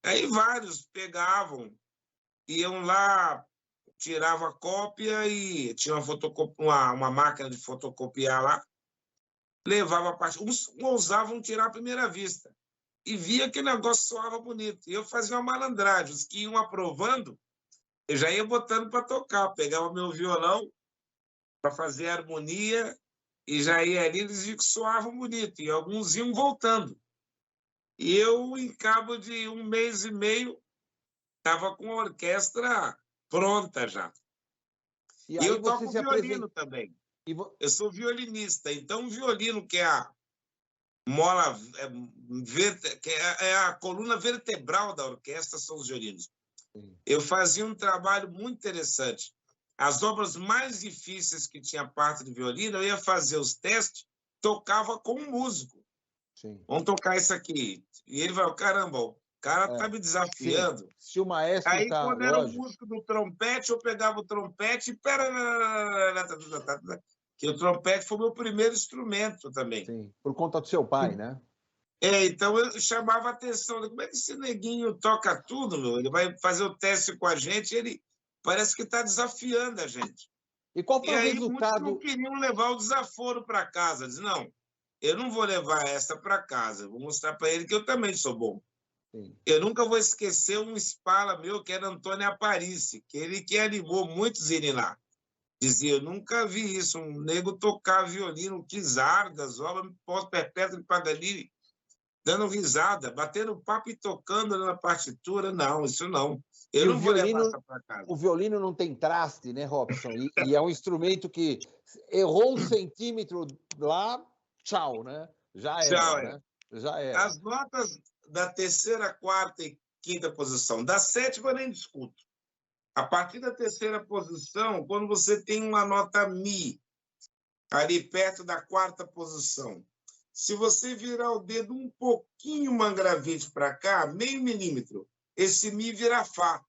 Aí vários pegavam, iam lá, tirava a cópia e tinha uma máquina de fotocopiar lá, levava a parte. Uns ousavam tirar à primeira vista e via que o negócio soava bonito. E eu fazia uma malandragem. Os que iam aprovando, eu já ia botando para tocar. Pegava meu violão para fazer a harmonia e já ia ali, eles viam que soavam bonito. E alguns iam voltando. E eu, em cabo de 1 mês e meio, estava com a orquestra pronta já. E E aí eu você toco se violino apresenta. também. Eu sou violinista. Então, o violino, que é a mola, que é a coluna vertebral da orquestra, são os violinos. Sim. Eu fazia um trabalho muito interessante. As obras mais difíceis que tinha parte de violino, eu ia fazer os testes, tocava com um músico. Sim. Vamos tocar isso aqui. E ele vai, caramba, o cara está me desafiando. Sim. Se o maestro Aí, está, quando era o lógico. músico do trompete, eu pegava o trompete e... Que o trompete foi o meu primeiro instrumento também. Sim, por conta do seu pai, né? Então eu chamava a atenção. Como é que esse neguinho toca tudo, meu? Ele vai fazer o teste com a gente, ele parece que está desafiando a gente. E qual foi E o aí muitos resultado? não queriam levar o desaforo para casa. Dizem, não, eu não vou levar essa para casa. Eu vou mostrar para ele que eu também sou bom. Sim. Eu nunca vou esquecer um espala meu, que era Antônio Aparici, que ele que animou muitos a irem lá. Dizia, eu nunca vi isso, um nego tocar violino, que zardas, obra pós-perpétua de Paganini, dando risada, batendo papo e tocando na partitura. Não, isso não. Eu não vou levar essa para casa. O violino não tem traste, né, Robson? E é um instrumento que errou 1 centímetro lá, tchau, né? Já era, né? Já era. As notas da terceira, quarta e quinta posição. Da sétima eu nem discuto. A partir da terceira posição, quando você tem uma nota Mi, ali perto da quarta posição, se você virar o dedo um pouquinho mangravite para cá, meio milímetro, esse Mi vira Fá.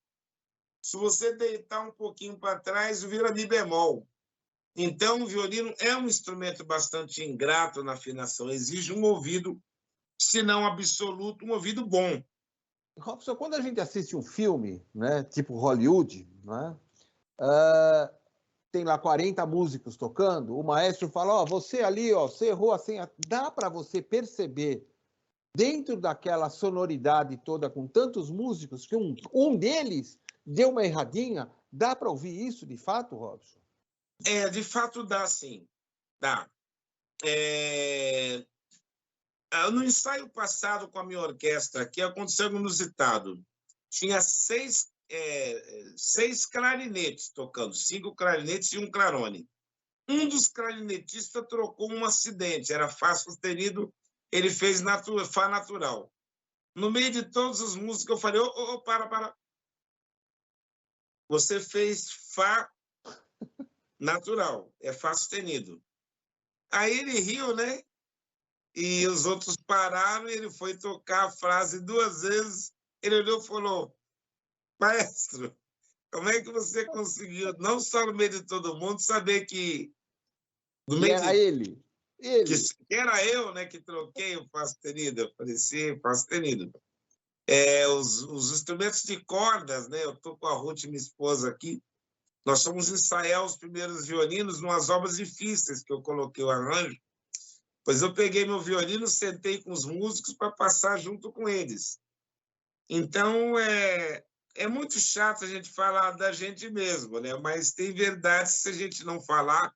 Se você deitar um pouquinho para trás, vira Mi bemol. Então, o violino é um instrumento bastante ingrato na afinação, exige um ouvido, se não absoluto, um ouvido bom. Robson, quando a gente assiste um filme, né, tipo Hollywood, né, tem lá 40 músicos tocando, o maestro fala, ó, você ali, ó, você errou assim, dá para você perceber dentro daquela sonoridade toda com tantos músicos que um deles deu uma erradinha, dá para ouvir isso de fato, Robson? De fato dá, sim. Dá. No ensaio passado com a minha orquestra, que aconteceu algo inusitado. Tinha seis clarinetes tocando, 5 clarinetes e um clarone. Um dos clarinetistas trocou um acidente, era Fá sustenido, ele fez Fá natural. No meio de todas as músicas, eu falei, para. Você fez Fá natural, é Fá sustenido. Aí ele riu, né? E os outros pararam e ele foi tocar a frase 2 vezes. Ele olhou e falou, maestro, como é que você conseguiu, não só no meio de todo mundo, saber que... era ele. Que era eu, né, que troquei o Fá sustenido. Eu falei, sim, Fá sustenido. Os instrumentos de cordas, né? Eu estou com a Ruth, minha esposa, aqui. Nós fomos ensaiar os primeiros violinos numas obras difíceis que eu coloquei o arranjo. Pois eu peguei meu violino, sentei com os músicos para passar junto com eles. Então, é muito chato a gente falar da gente mesmo, né? Mas tem verdade, se a gente não falar,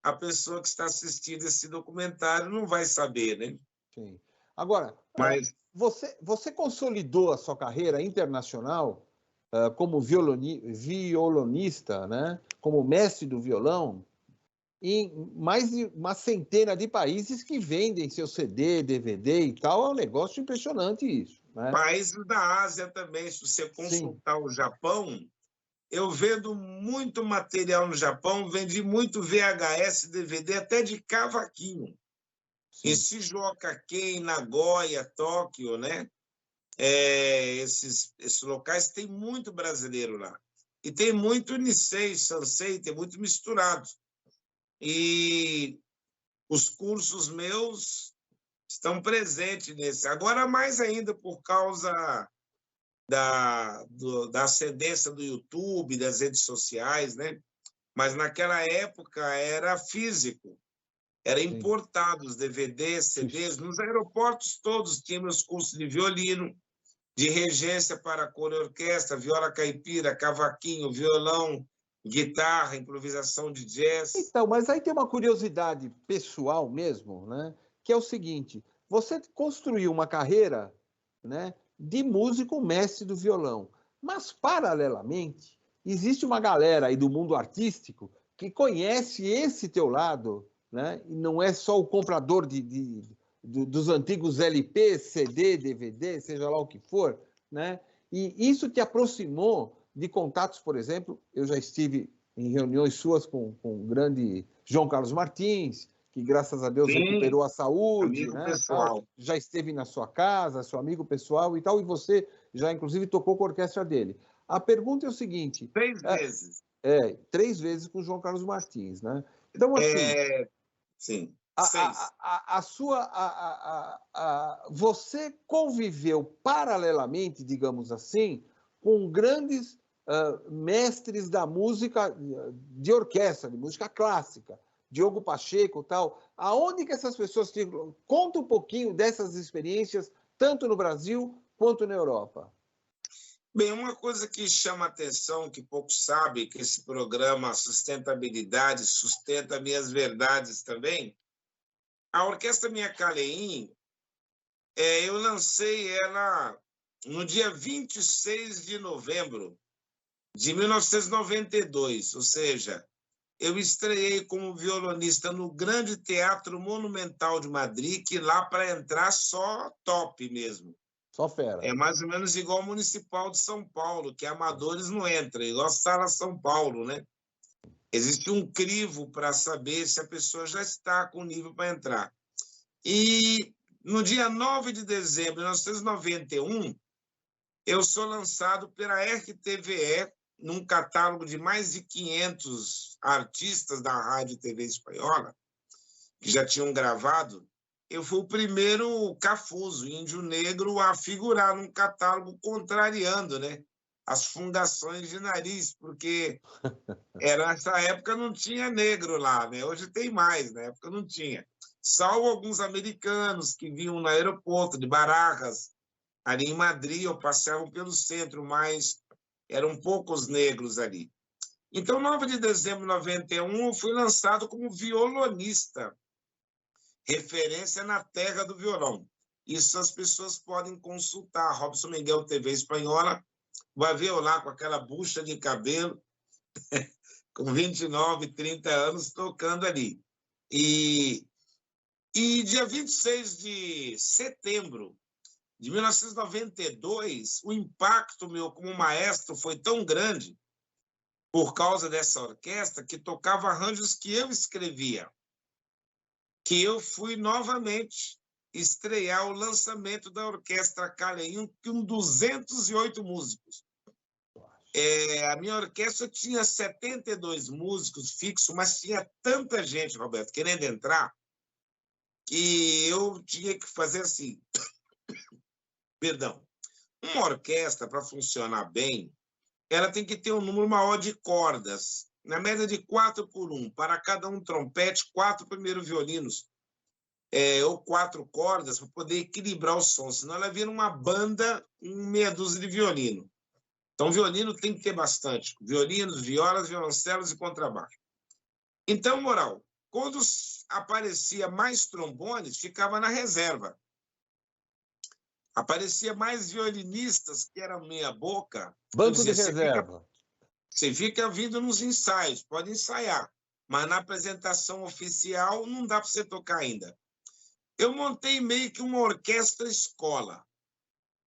a pessoa que está assistindo esse documentário não vai saber, né? Sim. Agora, Mas você consolidou a sua carreira internacional como violonista, né? Como mestre do violão, em mais de uma centena de países que vendem seu CD, DVD e tal. É um negócio impressionante isso, né? países da Ásia também, se você consultar o Japão, eu vendo muito material no Japão, vendi muito VHS, DVD, até de cavaquinho. Sim. Em Shizuoka, em Nagoya, Tóquio, né? Esses locais tem muito brasileiro lá. E tem muito Nisei, Sansei, tem muito misturado. E os cursos meus estão presentes nesse. Agora, mais ainda por causa da ascendência do YouTube, das redes sociais, né? Mas naquela época era físico, era importado os DVDs, CDs. Nos aeroportos todos tínhamos cursos de violino, de regência para coro e orquestra, viola caipira, cavaquinho, violão, guitarra, improvisação de jazz. Então, mas aí tem uma curiosidade pessoal mesmo, né? Que é o seguinte: você construiu uma carreira, né, de músico mestre do violão, mas paralelamente existe uma galera aí do mundo artístico que conhece esse teu lado, né? E não é só o comprador dos antigos LP, CD, DVD, seja lá o que for, né? E isso te aproximou de contatos, por exemplo, eu já estive em reuniões suas com o grande João Carlos Martins, que graças a Deus recuperou a saúde, amigo né? pessoal. Tal, já esteve na sua casa, seu amigo pessoal e tal, e você já inclusive tocou com a orquestra dele. A pergunta é o seguinte: 3 vezes. 3 vezes com o João Carlos Martins, né? Então, assim, sim, 6. Você conviveu paralelamente, digamos assim, com grandes mestres da música de orquestra, de música clássica, Diogo Pacheco e tal. Aonde que essas pessoas tinham? Conta um pouquinho dessas experiências, tanto no Brasil quanto na Europa. Bem, uma coisa que chama atenção, que poucos sabem, que esse programa Sustentabilidade sustenta minhas verdades também, a Orquestra Minha Caleim, eu lancei ela no dia 26 de novembro de 1992, ou seja, eu estreiei como violonista no Grande Teatro Monumental de Madrid, que lá para entrar só top mesmo. Só fera. É mais ou menos igual ao Municipal de São Paulo, que amadores não entram, igual a Sala São Paulo, né? Existe um crivo para saber se a pessoa já está com nível para entrar. E no dia 9 de dezembro de 1991, eu sou lançado pela RTVE, num catálogo de mais de 500 artistas da Rádio e TV Espanhola, que já tinham gravado. Eu fui o primeiro cafuso, índio negro, a figurar num catálogo contrariando, né, as fundações de nariz, porque nessa época não tinha negro lá, né? Hoje tem mais, na época não tinha. Salvo alguns americanos que vinham no aeroporto de Barajas, ali em Madrid, ou passeavam pelo centro, mas eram poucos negros ali. Então, 9 de dezembro de 91, eu fui lançado como violonista, referência na terra do violão. Isso as pessoas podem consultar. Robson Miguel TV Espanhola, vai ver eu lá com aquela bucha de cabelo, com 29, 30 anos, tocando ali. E dia 26 de setembro de 1992, o impacto meu como maestro foi tão grande por causa dessa orquestra que tocava arranjos que eu escrevia, que eu fui novamente estrear o lançamento da Orquestra Caleim com 208 músicos. A minha orquestra tinha 72 músicos fixos, mas tinha tanta gente, Roberto, querendo entrar, que eu tinha que fazer assim. Perdão. Uma orquestra, para funcionar bem, ela tem que ter um número maior de cordas, na média de 4x1, para cada um trompete, 4 primeiros violinos, ou 4 cordas, para poder equilibrar o som, senão ela vira uma banda com meia dúzia de violino. Então, violino tem que ter bastante, violinos, violas, violoncelos e contrabaixo. Então, moral, quando aparecia mais trombones, ficava na reserva. Aparecia mais violinistas, que eram meia boca. Banco de reserva. Você fica vindo nos ensaios, pode ensaiar, mas na apresentação oficial não dá para você tocar ainda. Eu montei meio que uma orquestra escola,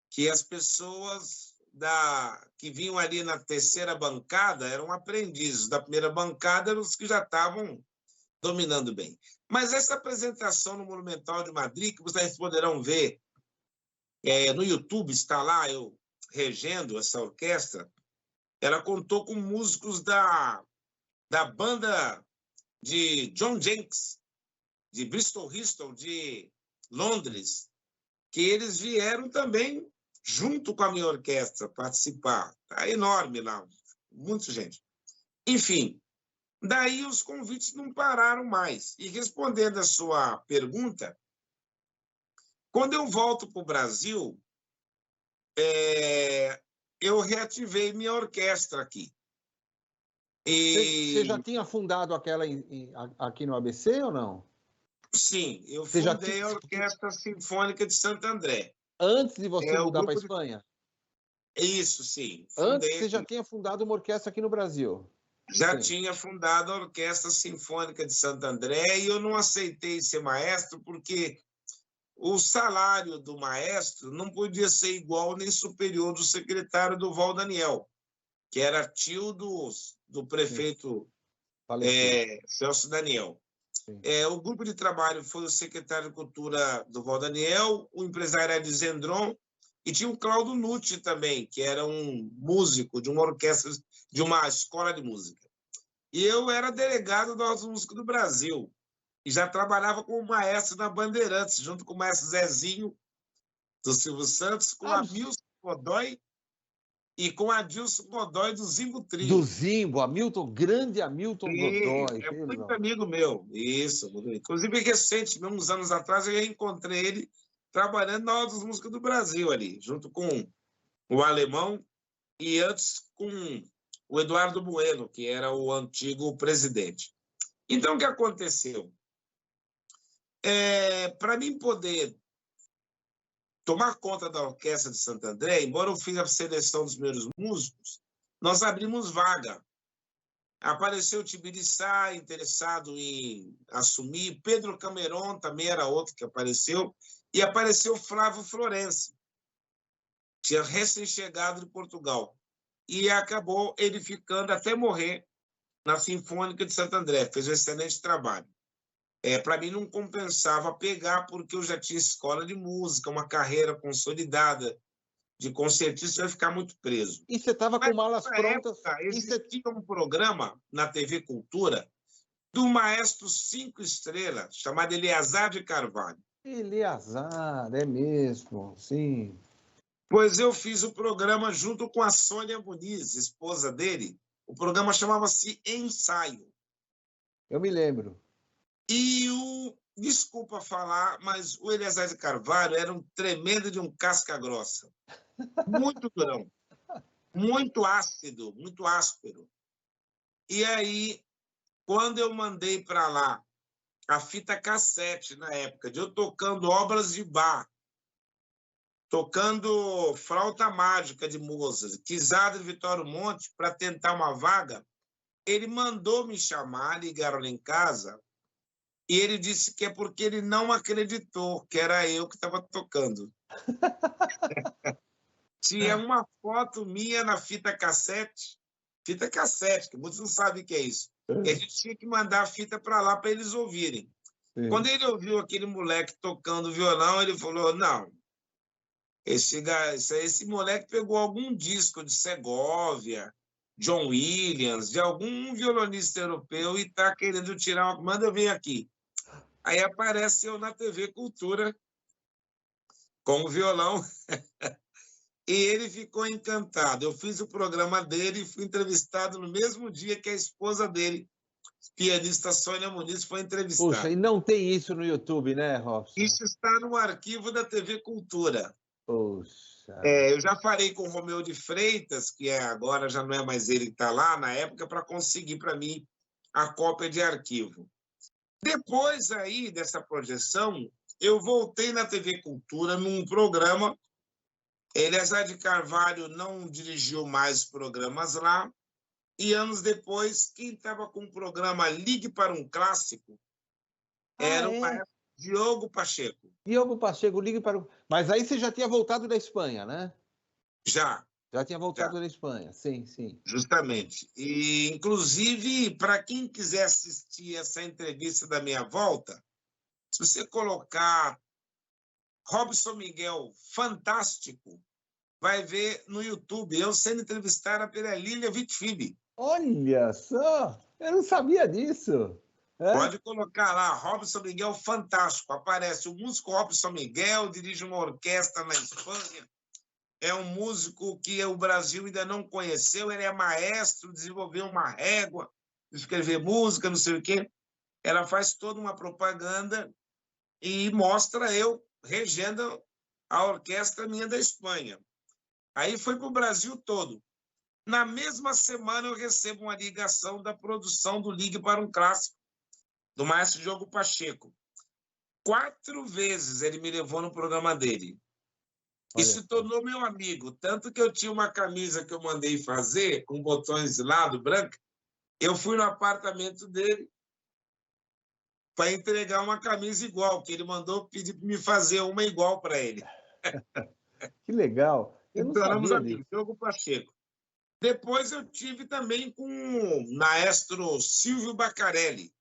que as pessoas que vinham ali na terceira bancada eram aprendizes, da primeira bancada eram os que já estavam dominando bem. Mas essa apresentação no Monumental de Madrid, que vocês poderão ver no YouTube, está lá eu regendo essa orquestra, ela contou com músicos da banda de John Jenks, de Bristol Bristol, de Londres, que eles vieram também junto com a minha orquestra, participar. Está enorme lá, muita gente. Enfim, daí os convites não pararam mais. E respondendo a sua pergunta, quando eu volto para o Brasil, eu reativei minha orquestra aqui. Você já tinha fundado aquela aqui no ABC ou não? Sim, eu Você já fundei a Orquestra Sinfônica de Santo André. Antes de você o mudar para a grupo Espanha? Isso, sim. Antes Fundei você já aqui. tinha fundado uma orquestra aqui no Brasil? Já Sim. tinha fundado a Orquestra Sinfônica de Santo André e eu não aceitei ser maestro porque o salário do maestro não podia ser igual nem superior do secretário Duval Daniel, que era tio do prefeito Celso Daniel. O grupo de trabalho foi o secretário de Cultura Duval Daniel, o empresário era Zendron, e tinha o Claudio Nucci também, que era um músico de uma orquestra, de uma escola de música. E eu era delegado da Ordem Música do Brasil, e já trabalhava como maestro na Bandeirantes, junto com o maestro Zezinho, do Silvio Santos, com a Milson Godoy e com a Adilson Godoy do Zimbo Trio. Do Zimbo, grande Hamilton Godoy. É muito amigo meu, isso. Inclusive, recente, uns anos atrás, eu encontrei ele trabalhando na Ordem dos Músicos do Brasil ali, junto com o Alemão e antes com o Eduardo Bueno, que era o antigo presidente. Então, o que aconteceu? Para mim poder tomar conta da Orquestra de Santo André, embora eu fiz a seleção dos meus músicos, nós abrimos vaga. Apareceu o Tibiriçá, interessado em assumir, Pedro Cameron também era outro que apareceu, e apareceu Flávio Florencio, tinha recém-chegado de Portugal, e acabou ele ficando até morrer na Sinfônica de Santo André, fez um excelente trabalho. Para mim não compensava pegar, porque eu já tinha escola de música, uma carreira consolidada de concertista, vai ficar muito preso. E você estava com malas prontas? Existia um programa na TV Cultura do maestro 5 estrelas, chamado Eleazar de Carvalho. Eleazar, é mesmo, sim. Pois eu fiz o programa junto com a Sônia Muniz, esposa dele. O programa chamava-se Ensaio. Eu me lembro. E desculpa falar, mas o Eleazar de Carvalho era um tremendo de um casca grossa. Muito durão, muito ácido, muito áspero. E aí, quando eu mandei para lá a fita cassete, na época, de eu tocando obras de Bach, tocando Flauta Mágica de Mozart, Quizada de Vitório Monte, para tentar uma vaga, ele mandou me chamar, ligaram lá em casa, e ele disse que é porque ele não acreditou que era eu que estava tocando. Tinha uma foto minha na fita cassete, que muitos não sabem o que é isso. E a gente tinha que mandar a fita para lá para eles ouvirem. Sim. Quando ele ouviu aquele moleque tocando violão, ele falou, não, esse moleque pegou algum disco de Segovia, John Williams, de algum violonista europeu e está querendo tirar uma... Manda vir aqui. Aí aparece eu na TV Cultura com o violão e ele ficou encantado. Eu fiz o programa dele e fui entrevistado no mesmo dia que a esposa dele, pianista Sônia Muniz, foi entrevistada. Puxa, e não tem isso no YouTube, né, Robson? Isso está no arquivo da TV Cultura. Puxa. Eu já falei com o Romeu de Freitas, que agora já não é mais ele que está lá, na época, para conseguir para mim a cópia de arquivo. Depois aí dessa projeção, eu voltei na TV Cultura num programa. Eleazar de Carvalho não dirigiu mais programas lá. E anos depois, quem estava com o programa Ligue para um Clássico era o maestro Diogo Pacheco. Diogo Pacheco, Ligue para um... Mas aí você já tinha voltado da Espanha, né? Já. Já tinha voltado da Espanha, sim, sim. Justamente. E, inclusive, para quem quiser assistir essa entrevista da minha volta, se você colocar Robson Miguel Fantástico, vai ver no YouTube eu sendo entrevistada pela Lília Vitfib. Olha só! Eu não sabia disso. Pode colocar lá, Robson Miguel Fantástico. Aparece o músico Robson Miguel, dirige uma orquestra na Espanha. é um músico que o Brasil ainda não conheceu, ele é maestro, desenvolveu uma régua de escrever música, não sei o quê. Ela faz toda uma propaganda e mostra eu regendo a orquestra minha da Espanha. Aí foi para o Brasil todo. Na mesma semana, eu recebo uma ligação da produção do Ligue para um Clássico, do maestro Diogo Pacheco. 4 vezes ele me levou no programa dele. E se tornou meu amigo. Tanto que eu tinha uma camisa que eu mandei fazer, com botões de lado, branca. Eu fui no apartamento dele para entregar uma camisa igual, que ele mandou pedir para me fazer uma igual para ele. Que legal. Eu não Tornamos sabia amigos, disso. Diogo Pacheco. Depois eu tive também com o maestro Silvio Bacarelli.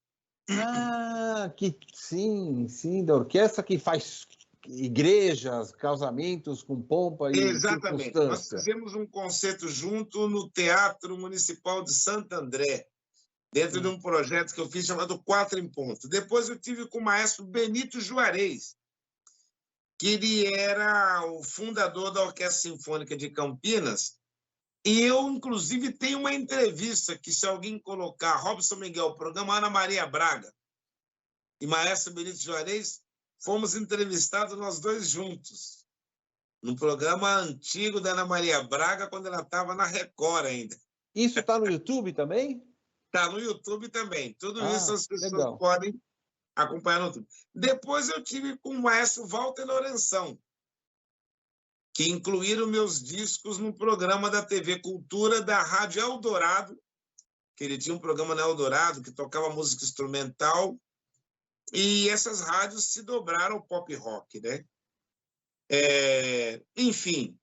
Ah, que sim, sim, da orquestra que faz igrejas, casamentos com pompa e Exatamente. Nós circunstância. fizemos um concerto junto no Teatro Municipal de Santo André, dentro de um projeto que eu fiz chamado Quatro em Ponto. Depois eu tive com o maestro Benito Juarez, que ele era o fundador da Orquestra Sinfônica de Campinas. E eu, inclusive, tenho uma entrevista que, se alguém colocar Robson Miguel, programa Ana Maria Braga e maestro Benito Juarez, fomos entrevistados nós dois juntos, no programa antigo da Ana Maria Braga, quando ela estava na Record ainda. Isso está no YouTube também? Está no YouTube também. Tudo isso as pessoas legal. podem acompanhar no YouTube. Depois eu tive com o maestro Walter Lourenção, que incluíram meus discos no programa da TV Cultura da Rádio Eldorado, que ele tinha um programa na Eldorado que tocava música instrumental, e essas rádios se dobraram ao pop rock, né? Enfim,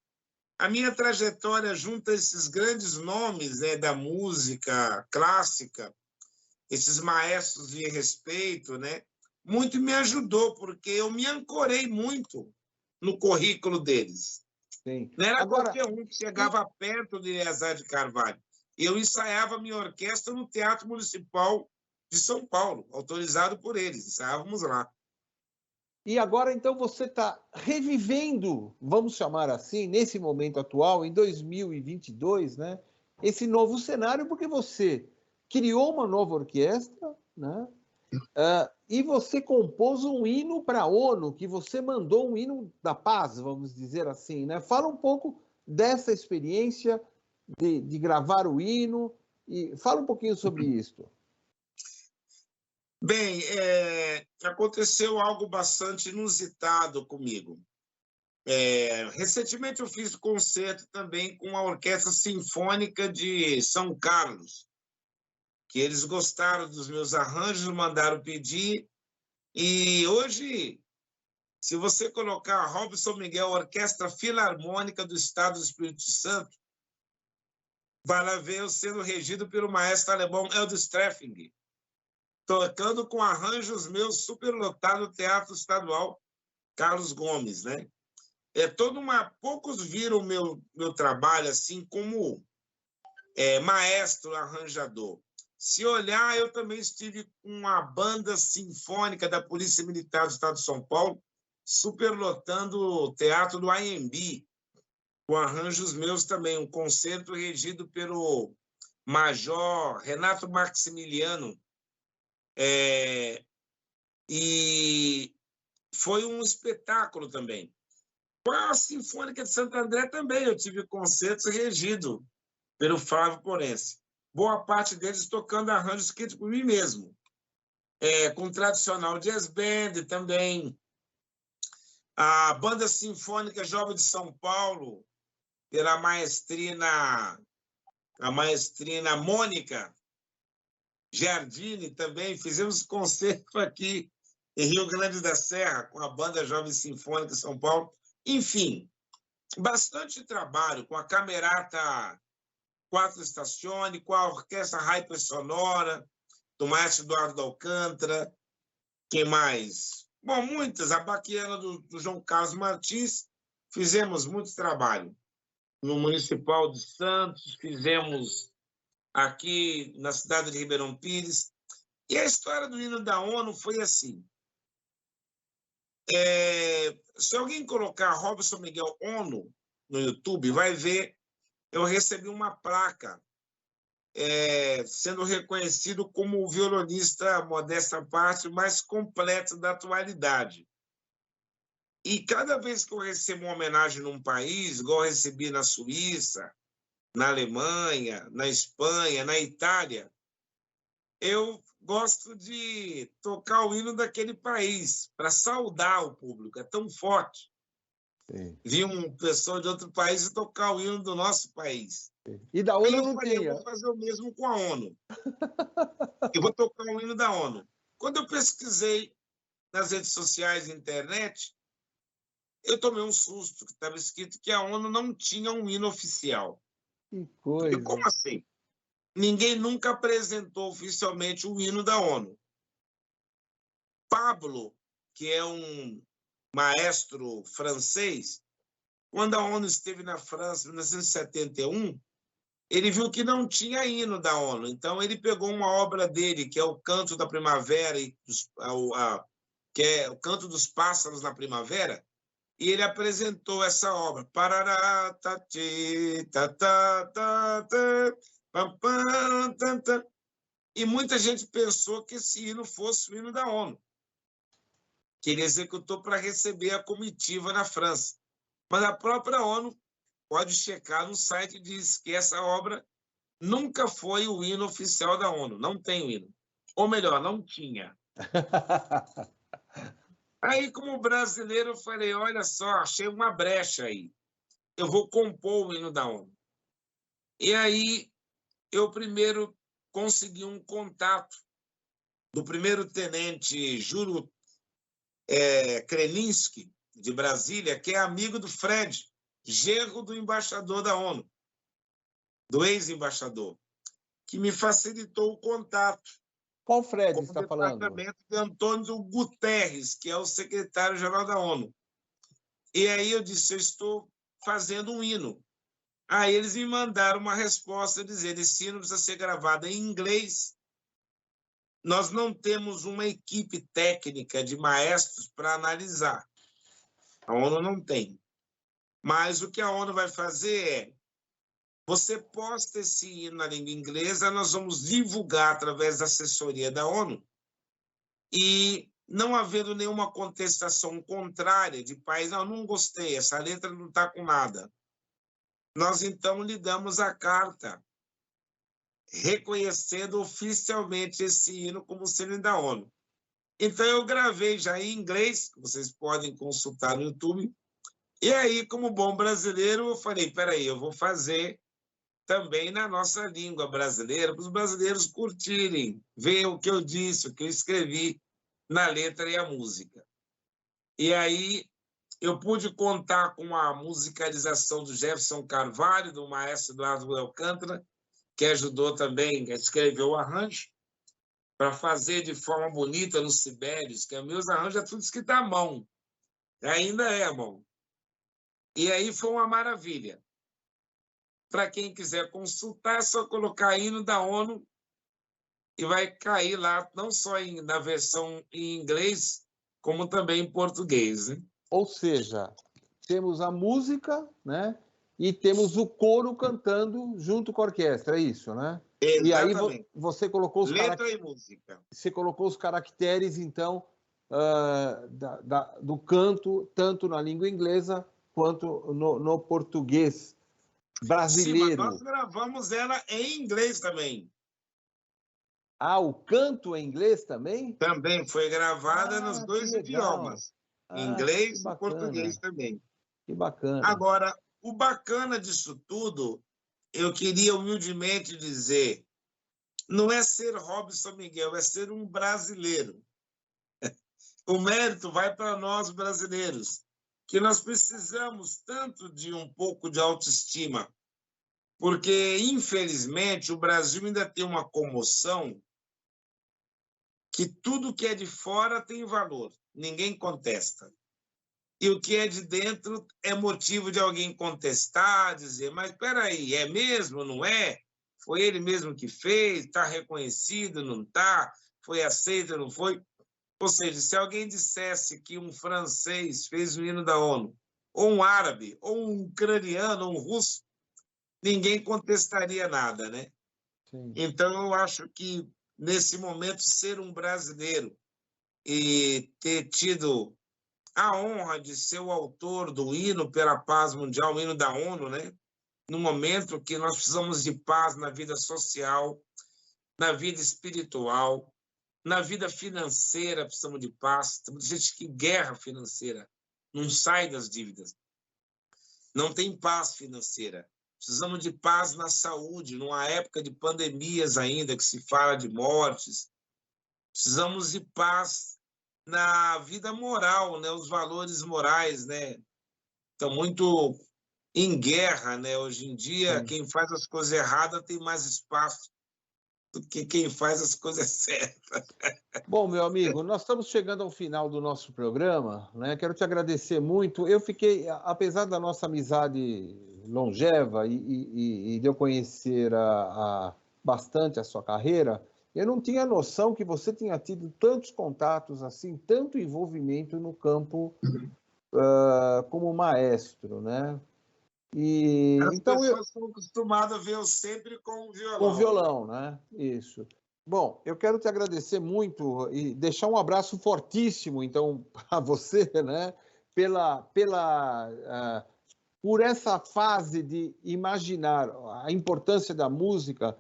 a minha trajetória junto a esses grandes nomes, né, da música clássica, esses maestros de respeito, né, muito me ajudou, porque eu me ancorei muito no currículo deles. Sim. Não era Agora, qualquer um que chegava perto de Eleazar de Carvalho. Eu ensaiava minha orquestra no Teatro Municipal de São Paulo, autorizado por eles. Ensaiávamos lá. E agora, então, você está revivendo, vamos chamar assim, nesse momento atual, em 2022, né, esse novo cenário, porque você criou uma nova orquestra, né, e você compôs um hino para a ONU, que você mandou um hino da paz, vamos dizer assim, né? Fala um pouco dessa experiência de gravar o hino e fala um pouquinho sobre isso. Bem, aconteceu algo bastante inusitado comigo. Recentemente eu fiz concerto também com a Orquestra Sinfônica de São Carlos, que eles gostaram dos meus arranjos, mandaram pedir, e hoje, se você colocar Robson Miguel, Orquestra Filarmônica do Estado do Espírito Santo, vai lá ver eu sendo regido pelo maestro alemão Eldo Streffing, tocando com arranjos meus superlotado no Teatro Estadual Carlos Gomes, né? Poucos viram meu trabalho assim como maestro arranjador. Se olhar, eu também estive com uma banda sinfônica da Polícia Militar do Estado de São Paulo, superlotando o Teatro do AMB, com arranjos meus também, um concerto regido pelo Major Renato Maximiliano, e foi um espetáculo também. Com a Sinfônica de Santo André também eu tive concertos regidos pelo Flávio Porense. Boa parte deles tocando arranjos escritos por mim mesmo. Com tradicional jazz band também. A Banda Sinfônica Jovem de São Paulo, pela maestrina Mônica Giardini também. Fizemos concerto aqui em Rio Grande da Serra com a Banda Jovem Sinfônica de São Paulo. Enfim, bastante trabalho com a Camerata Quatro Estazioni, com a Orquestra Hyper Sonora, do maestro Eduardo Alcântara. Quem mais? Bom, muitas. A Baquiana do João Carlos Martins. Fizemos muito trabalho. No Municipal de Santos, fizemos aqui na cidade de Ribeirão Pires. E a história do hino da ONU foi assim. Se alguém colocar Robson Miguel ONU, no YouTube, vai ver, eu recebi uma placa sendo reconhecido como o violonista, modesta parte, mais completo da atualidade. E cada vez que eu recebo uma homenagem num país, igual eu recebi na Suíça, na Alemanha, na Espanha, na Itália, eu gosto de tocar o hino daquele país, para saudar o público. É tão forte. Sim. Vi uma pessoa de outro país e tocar o hino do nosso país. E da ONU Aí eu não falei, eu tinha. vou fazer o mesmo com a ONU. Eu vou tocar o hino da ONU. Quando eu pesquisei nas redes sociais e internet, eu tomei um susto, que estava escrito que a ONU não tinha um hino oficial. Que Falei, coisa. como assim? Ninguém nunca apresentou oficialmente o hino da ONU. Pablo, que é um maestro francês, quando a ONU esteve na França em 1971, ele viu que não tinha hino da ONU. Então, ele pegou uma obra dele, que é o Canto da Primavera, que é o Canto dos Pássaros na Primavera, e ele apresentou essa obra. Parará, tati, tatá, tatá, pam, pam, tantã. E muita gente pensou que esse hino fosse o hino da ONU, que ele executou para receber a comitiva na França. Mas a própria ONU, pode checar no site, diz que essa obra nunca foi o hino oficial da ONU. Não tem o hino. Ou melhor, não tinha. Aí, como brasileiro, eu falei, olha só, achei uma brecha aí. Eu vou compor o hino da ONU. E aí, eu primeiro consegui um contato do primeiro-tenente Júlio Krelinski, de Brasília, que é amigo do Fred, genro do embaixador da ONU, do ex-embaixador, que me facilitou o contato Qual Fred com o está falando? departamento de Antônio Guterres, que é o secretário-geral da ONU. E aí eu disse, eu estou fazendo um hino. Aí eles me mandaram uma resposta dizendo, esse hino precisa ser gravado em inglês. Nós não temos uma equipe técnica de maestros para analisar. A ONU não tem. Mas o que a ONU vai fazer é, você posta esse hino na língua inglesa, nós vamos divulgar através da assessoria da ONU, e não havendo nenhuma contestação contrária de país, não gostei, essa letra não está com nada. Nós, então, lhe damos a carta reconhecendo oficialmente esse hino como sendo da ONU. Então, eu gravei já em inglês, vocês podem consultar no YouTube, e aí, como bom brasileiro, eu falei, peraí, eu vou fazer também na nossa língua brasileira, para os brasileiros curtirem, ver o que eu disse, o que eu escrevi na letra e a música. E aí eu pude contar com a musicalização do Jefferson Carvalho, do maestro Eduardo Alcântara, que ajudou também a escrever o arranjo, para fazer de forma bonita nos Sibérios, que meus arranjos é tudo escrito à mão, ainda é à mão. E aí foi uma maravilha. Para quem quiser consultar, é só colocar hino da ONU e vai cair lá, não só na versão em inglês, como também em português. Né? Ou seja, temos a música, né? E temos o coro cantando junto com a orquestra, é isso, né? Exatamente. E aí você colocou letra e música. Você colocou os caracteres, então, do canto, tanto na língua inglesa quanto no português brasileiro. Sim, mas nós gravamos ela em inglês também. Ah, o canto em inglês também? Também foi gravada nos dois idiomas, inglês e português também. Que bacana. Agora, o bacana disso tudo, eu queria humildemente dizer, não é ser Robson Miguel, é ser um brasileiro. O mérito vai para nós brasileiros, que nós precisamos tanto de um pouco de autoestima, porque, infelizmente, o Brasil ainda tem uma comoção que tudo que é de fora tem valor, ninguém contesta. E o que é de dentro é motivo de alguém contestar, dizer, mas espera aí, é mesmo, não é? Foi ele mesmo que fez, está reconhecido, não está? Foi aceito, não foi? Ou seja, se alguém dissesse que um francês fez o hino da ONU ou um árabe, ou um ucraniano, ou um russo, ninguém contestaria nada, né? Sim. Então, eu acho que, nesse momento, ser um brasileiro e ter tido a honra de ser o autor do hino pela paz mundial, o hino da ONU, né? No momento que nós precisamos de paz na vida social, na vida espiritual, na vida financeira, precisamos de paz. Temos gente que guerra financeira, não sai das dívidas, não tem paz financeira. Precisamos de paz na saúde, numa época de pandemias ainda, que se fala de mortes. Precisamos de paz na vida moral, né? Os valores morais, né? Estão muito em guerra, né? Hoje em dia, Sim. quem faz as coisas erradas tem mais espaço do que quem faz as coisas certas. Bom, meu amigo, nós estamos chegando ao final do nosso programa, né? Quero te agradecer muito. Eu fiquei, apesar da nossa amizade longeva e de eu conhecer bastante a sua carreira, eu não tinha noção que você tinha tido tantos contatos assim, tanto envolvimento no campo como maestro, né? E As então eu pessoas estão acostumadas a ver eu sempre com o com violão. violão, né? Isso. Bom, eu quero te agradecer muito e deixar um abraço fortíssimo, então, para você, né? Por essa fase de imaginar a importância da música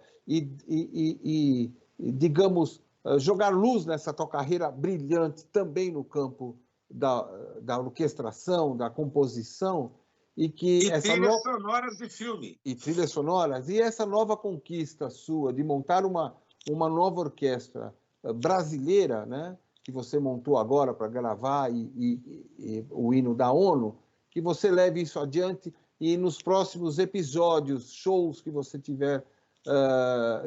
digamos, jogar luz nessa tua carreira brilhante também no campo da orquestração, da composição, e que E essa trilhas nova sonoras de filme. e trilhas sonoras, e essa nova conquista sua de montar uma nova orquestra brasileira, né, que você montou agora para gravar o hino da ONU, que você leve isso adiante e nos próximos episódios, shows que você tiver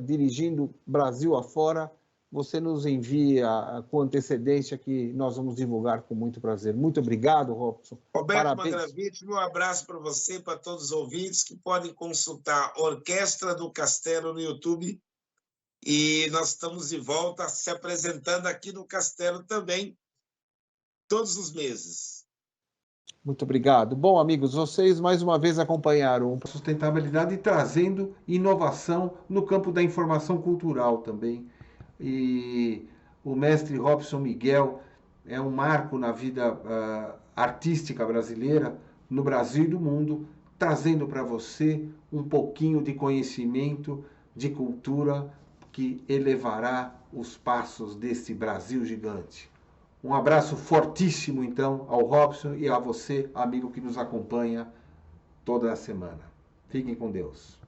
dirigindo Brasil afora, você nos envia com antecedência que nós vamos divulgar com muito prazer. Muito obrigado, Robson. Roberto Parabéns. Magravite, meu abraço para você e para todos os ouvintes que podem consultar Orquestra do Castelo no YouTube. E nós estamos de volta se apresentando aqui no Castelo também, todos os meses. Muito obrigado. Bom, amigos, vocês mais uma vez acompanharam sustentabilidade trazendo inovação no campo da informação cultural também. E o mestre Robson Miguel é um marco na vida artística brasileira, no Brasil e do mundo, trazendo para você um pouquinho de conhecimento, de cultura que elevará os passos desse Brasil gigante. Um abraço fortíssimo, então, ao Robson e a você, amigo que nos acompanha toda a semana. Fiquem com Deus.